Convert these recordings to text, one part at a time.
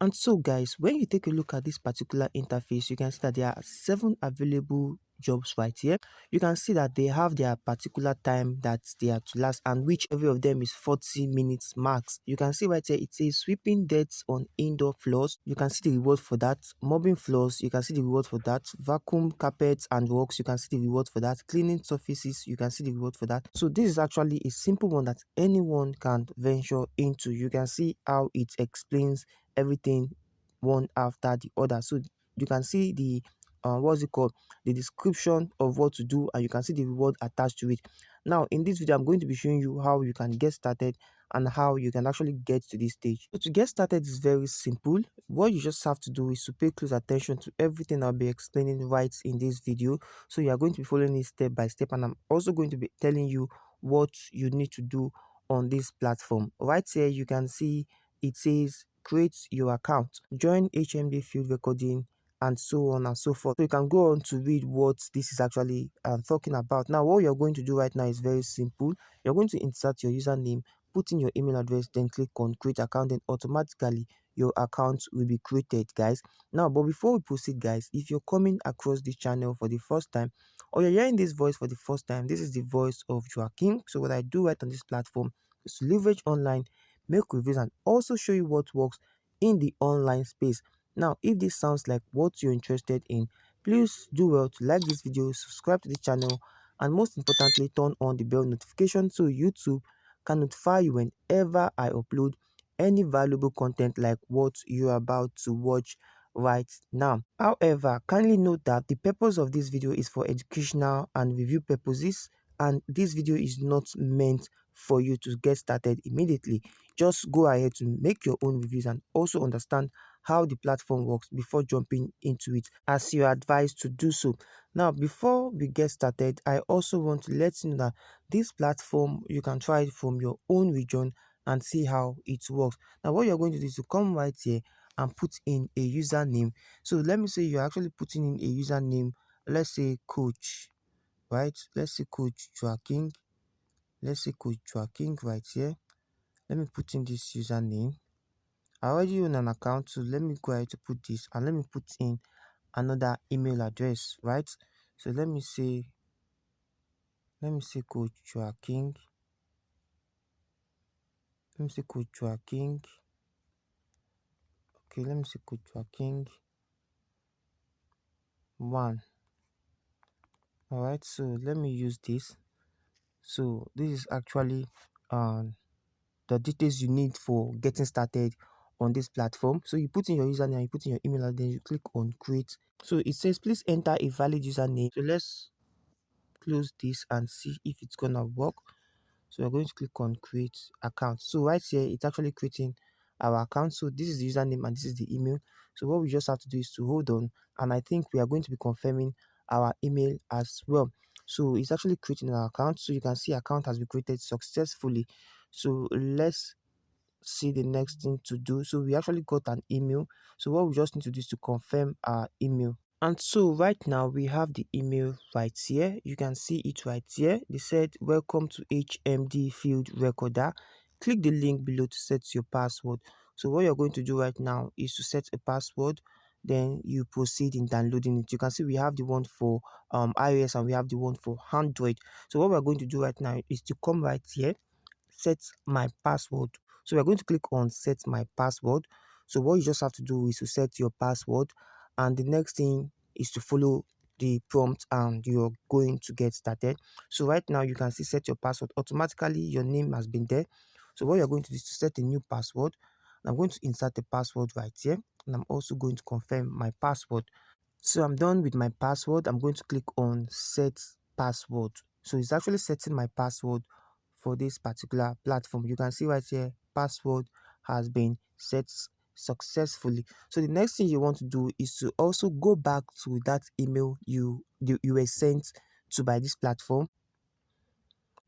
And so guys, when you take a look at this particular interface, you can see that there are 7 available jobs right here. You can see that they have their particular time that they are to last, and which every of them is 40 minutes max. You can see right here it says sweeping dirt on indoor floors. You can see the reward for that. Mopping floors, you can see the reward for that. Vacuum carpets and walks, you can see the reward for that. Cleaning surfaces, you can see the reward for that. So this is actually a simple one that anyone can venture into. You can see how it explains everything one after the other. So you can see the what's it called, the description of what to do, and you can see the reward attached to it. Now in this video I'm going to be showing you how you can get started and how you can actually get to this stage. So to get started is very simple. What you just have to do is to pay close attention to everything I'll be explaining right in this video. So you are going to be following it step by step, and I'm also going to be telling you what you need to do on this platform. Right here you can see it says create your account, join HMD field recording, and so on and so forth. So you can go on to read what this is actually talking about. Now what you're going to do right now is very simple. You're going to insert your username, put in your email address, then click on create account, and automatically your account will be created, guys. Now but before we proceed, guys, if you're coming across this channel for the first time, or you're hearing this voice for the first time, this is the voice of Joaking. So what I do right on this platform is to leverage online, make reviews, and also show you what works in the online space. Now if this sounds like what you're interested in, please do well to like this video, subscribe to the channel, and most importantly turn on the bell notification so YouTube can notify you whenever I upload any valuable content like what you're about to watch right now. However, kindly note that the purpose of this video is for educational and review purposes, and this video is not meant for you to get started immediately. Just go ahead to make your own reviews and also understand how the platform works before jumping into it, as you are advised to do so. Now before we get started, I also want to let you know that this platform you can try it from your own region and see how it works. Now what you're going to do is to come right here and put in a username. So let me say you're actually putting in a username, let's say coach, right? Let's say coach Joaking. Let's say coach Joaking right here. Let me put in this username. I already own an account, so let me go ahead to put this, and let me put in another email address, right? So let me say coach Joaking. Let me say coach Joaking. Okay, let me say coach Joaking 1. All right, so let me use this. So this is actually the details you need for getting started on this platform. So you put in your username, you put in your email, and then you click on create. So it says please enter a valid username. So let's close this and see if it's gonna work. So we're going to click on create account. So right here it's actually creating our account. So this is the username and this is the email. So what we just have to do is to hold on, and I think we are going to be confirming our email as well. So it's actually creating an account. So you can see account has been created successfully. So let's see the next thing to do. So we actually got an email. So what we just need to do is to confirm our email. And so right now we have the email right here. You can see it right here. They said welcome to HMD field recorder. Click the link below to set your password. So what you're going to do right now is to set a password, then you proceed in downloading it. You can see we have the one for iOS and we have the one for Android. So what we're going to do right now is to come right here, set my password. So we're going to click on set my password. So what you just have to do is to set your password, and the next thing is to follow the prompt and you're going to get started. So right now you can see set your password. Automatically your name has been there. So what you're going to do is to set a new password. And I'm going to insert the password right here, and I'm also going to confirm my password. So I'm done with my password. I'm going to click on set password. So it's actually setting my password for this particular platform. You can see right here password has been set successfully. So the next thing you want to do is to also go back to that email you were sent to by this platform.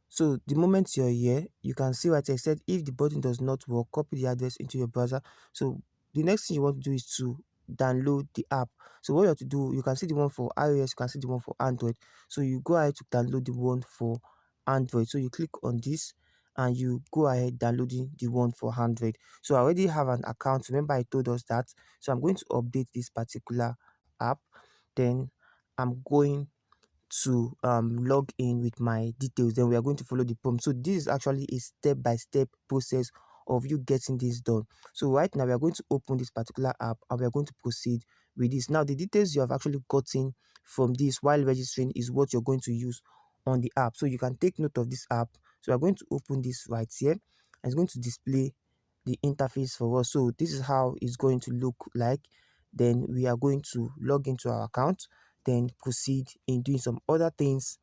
So the moment you're here, you can see right here, said if the button does not work, copy the address into your browser. So the next thing you want to do is to download the app. So what you have to do, you can see the one for iOS, you can see the one for Android. So you go ahead to download the one for Android. So you click on this, and you go ahead downloading the one for Android. So I already have an account. Remember I told us that. So I'm going to update this particular app. Then I'm going to log in with my details. Then we are going to follow the prompt. So this is actually a step-by-step process of you getting this done. So right now we are going to open this particular app and we are going to proceed with this. Now the details you have actually gotten from this while registering is what you're going to use on the app. So you can take note of this app. So we're going to open this right here and it's going to display the interface for us. So this is how it's going to look like. Then we are going to log into our account, then proceed in doing some other things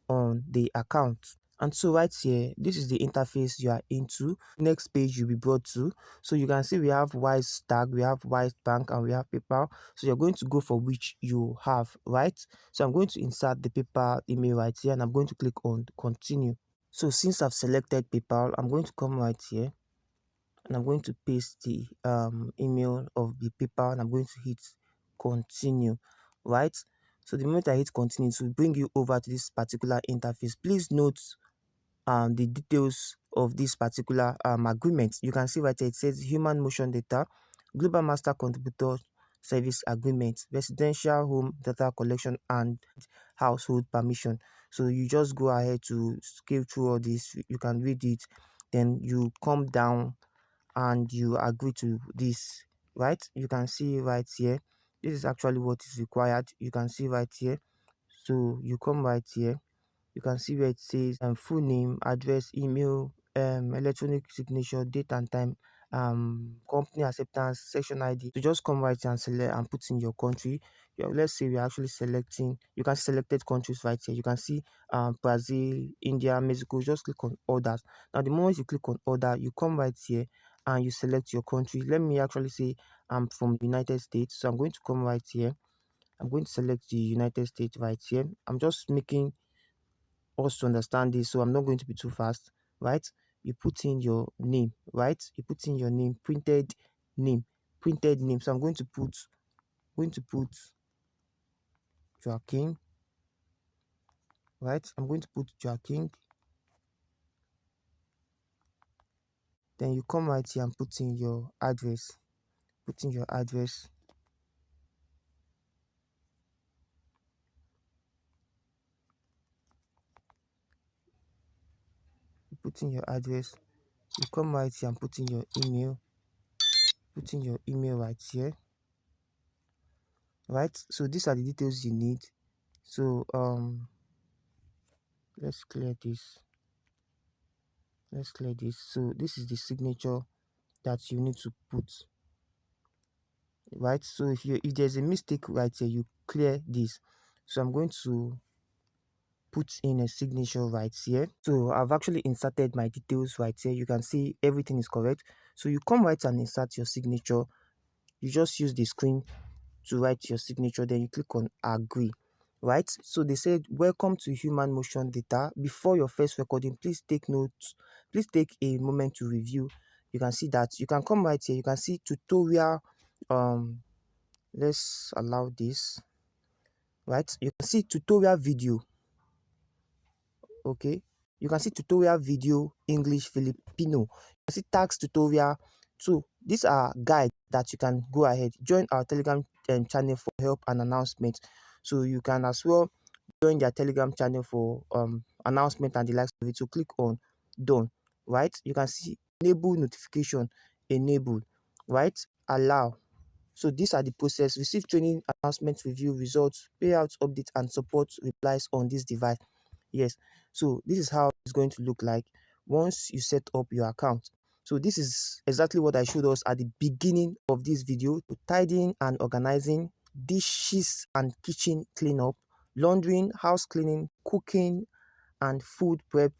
on the account. And so right here, this is the interface you are into. Next page you'll be brought to. So you can see we have Wise Tag, we have Wise Bank, and we have PayPal. So you're going to go for which you have, right? So I'm going to insert the PayPal email right here and I'm going to click on continue. So since I've selected PayPal, I'm going to come right here and I'm going to paste the email of the PayPal and I'm going to hit continue, right? So the moment I hit continue, it will bring you over to this particular interface. Please note the details of this particular agreement. You can see right here, it says Human Motion Data, Global Master Contributor Service Agreement, Residential Home Data Collection, and Household Permission. So you just go ahead to scale through all this. You can read it. Then you come down and you agree to this, right? You can see right here, this is actually what is required. You can see right here. So you come right here, you can see where it says full name, address, email, electronic signature, date and time, company acceptance, section ID. So just come right here and select and put in your country. Yeah, let's say we're actually selecting, you can see selected countries right here. You can see Brazil, India, Mexico. Just click on others. Now the moment you click on order, you come right here and you select your country. Let me actually say I'm from the United States, so I'm going to come right here. I'm going to select the United States right here. I'm just making us to understand this, so I'm not going to be too fast, right? You put in your name, right? You put in your name, name, printed name. So I'm going to put Joaking, right? I'm going to put Joaking. Then you come right here and put in your address. Put in your address. You put in your address. You come right here and put in your email. Put in your email right here. Right? So these are the details you need. So let's clear this. Let's clear this. So this is the signature that you need to put, right? So if there's a mistake right here, you clear this. So I'm going to put in a signature right here. So I've actually inserted my details right here. You can see everything is correct. So you come right and insert your signature. You just use the screen to write your signature, then you click on agree, right? So they said welcome to Human Motion Data. Before your first recording, please take notes, please take a moment to review. You can see that you can come right here, you can see tutorial. Let's allow this, right? You can see tutorial video. Okay, you can see tutorial video English Filipino. You can see tax tutorial. So these are guides that you can go ahead join our Telegram channel for help and announcement. So you can as well join their Telegram channel for announcement and the likes of it. So click on done, right? You can see enable notification, enable, right? Allow. So these are the process: receive training, announcement, review, results, payouts, update, and support replies on this device. Yes, so this is how it's going to look like once you set up your account. So this is exactly what I showed us at the beginning of this video: tidying and organizing, dishes and kitchen cleanup, laundering, house cleaning, cooking and food prep,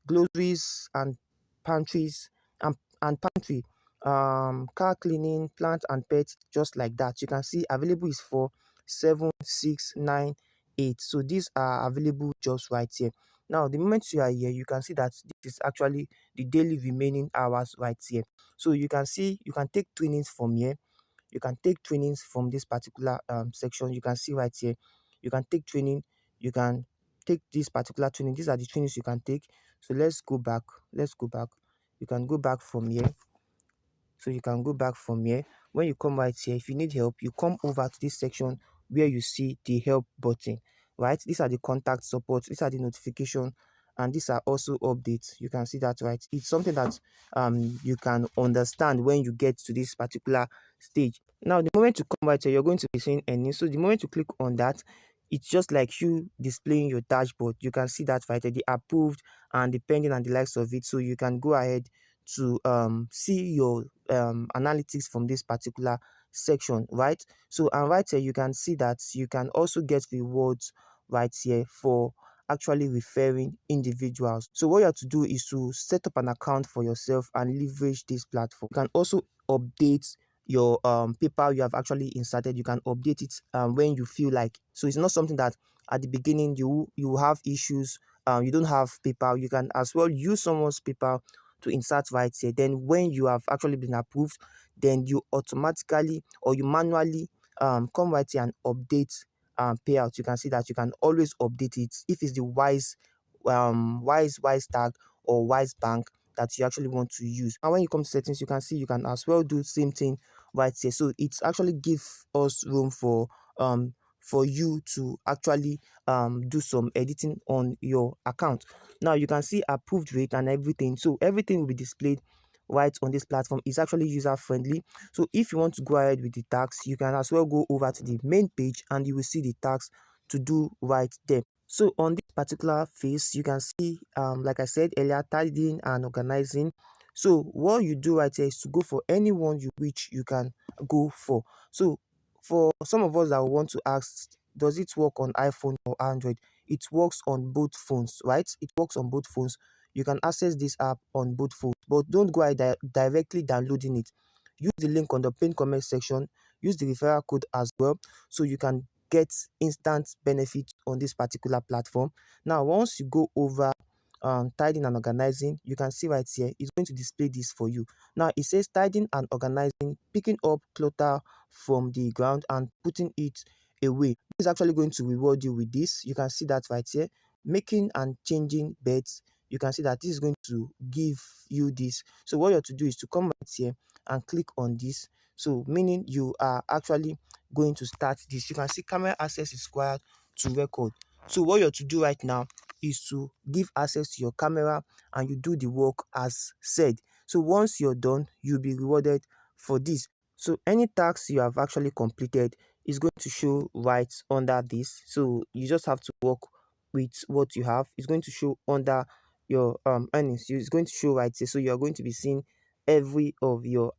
groceries and pantries and pantry, car cleaning, plant and pets, just like that. You can see available is for 7, 6, 9, 8. So these are available jobs right here. Now the moment you are here, you can see that this is actually the daily remaining hours right here. So you can see you can take trainings from here. You can take trainings from this particular section. You can see right here, you can take training, you can take this particular training. These are the trainings you can take. So let's go back. You can go back from here. So you can go back from here. When you come right here, if you need help, you come over to this section where you see the help button, right? These are the contact support, these are the notification, and these are also updates. You can see that, right? It's something that you can understand when you get to this particular stage. Now the moment you come right here, you're going to be seeing any. So the moment you click on that, it's just like you displaying your dashboard. You can see that right there, the approved and the pending and the likes of it. So you can go ahead to see your analytics from this particular section, right? So and right here you can see that you can also get rewards right here for actually referring individuals. So what you have to do is to set up an account for yourself and leverage this platform. You can also update your paper you have actually inserted. You can update it when you feel like. So it's not something that at the beginning you have issues, you don't have paper. You can as well use someone's paper to insert right here. Then when you have actually been approved, then you automatically or you manually come right here and update payout. You can see that you can always update it if it's the wise tag or wise bank that you actually want to use. And when you come to settings, you can see you can as well do the same thing right here. So it's actually give us room for you to actually do some editing on your account. Now you can see approved rate and everything. So everything will be displayed right on this platform. Is actually user friendly. So if you want to go ahead with the tax, you can as well go over to the main page and you will see the tax to do right there. So on this particular phase, you can see, like I said earlier, tidying and organizing. So what you do right here is to go for anyone you which you can go for. So for some of us that want to ask, does it work on iPhone or Android? It works on both phones, right? It works on both phones. You can access this app on both phones, but don't go ahead directly downloading it. Use the link on the pinned comment section. Use the referral code as well, so you can get instant benefit on this particular platform. Now, once you go over tidying and organizing, you can see right here, it's going to display this for you. Now, it says tidying and organizing, picking up clutter from the ground and putting it away. This is actually going to reward you with this. You can see that right here. Making and changing beds, you can see that this is going to give you this. So what you have to do is to come right here and click on this. So meaning you are actually going to start this. You can see camera access is required to record. So what you have to do right now is to give access to your camera and you do the work as said. So once you're done, you'll be rewarded for this. So any task you have actually completed is going to show right under this. So you just have to work with what you have. It's going to show under your earnings. It's going to show right here. So you're going to be seeing every of your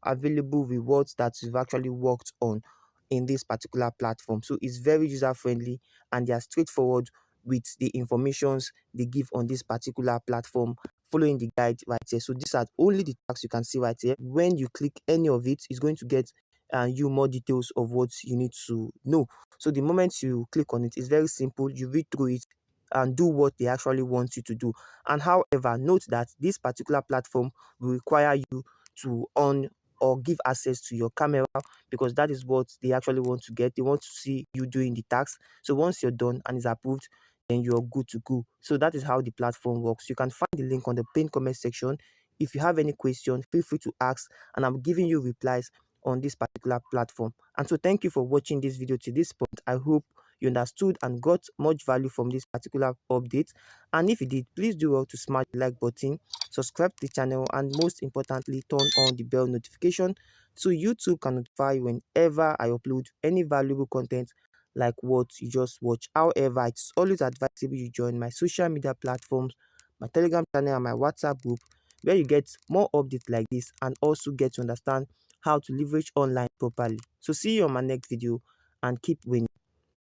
available rewards that you've actually worked on in this particular platform. So it's very user friendly and they are straightforward with the informations they give on this particular platform, following the guide right here. So these are only the tasks you can see right here. When you click any of it, it's going to get you more details of what you need to know. So the moment you click on it, it's very simple. You read through it and do what they actually want you to do. And however, note that this particular platform will require you to on or give access to your camera, because that is what they actually want to get. They want to see you doing the task. So once you're done and it's approved, then you're good to go. So that is how the platform works. You can find the link on the pinned comment section. If you have any question, feel free to ask, and I'm giving you replies on this particular platform. And so thank you for watching this video to this point. I hope you understood and got much value from this particular update. And if you did, please do well to smash the like button, subscribe to the channel, and most importantly, turn on the bell notification so YouTube can notify you whenever I upload any valuable content like what you just watched. However, it's always advisable you join my social media platforms, my Telegram channel, and my WhatsApp group, where you get more updates like this and also get to understand how to leverage online properly. So see you on my next video and keep winning.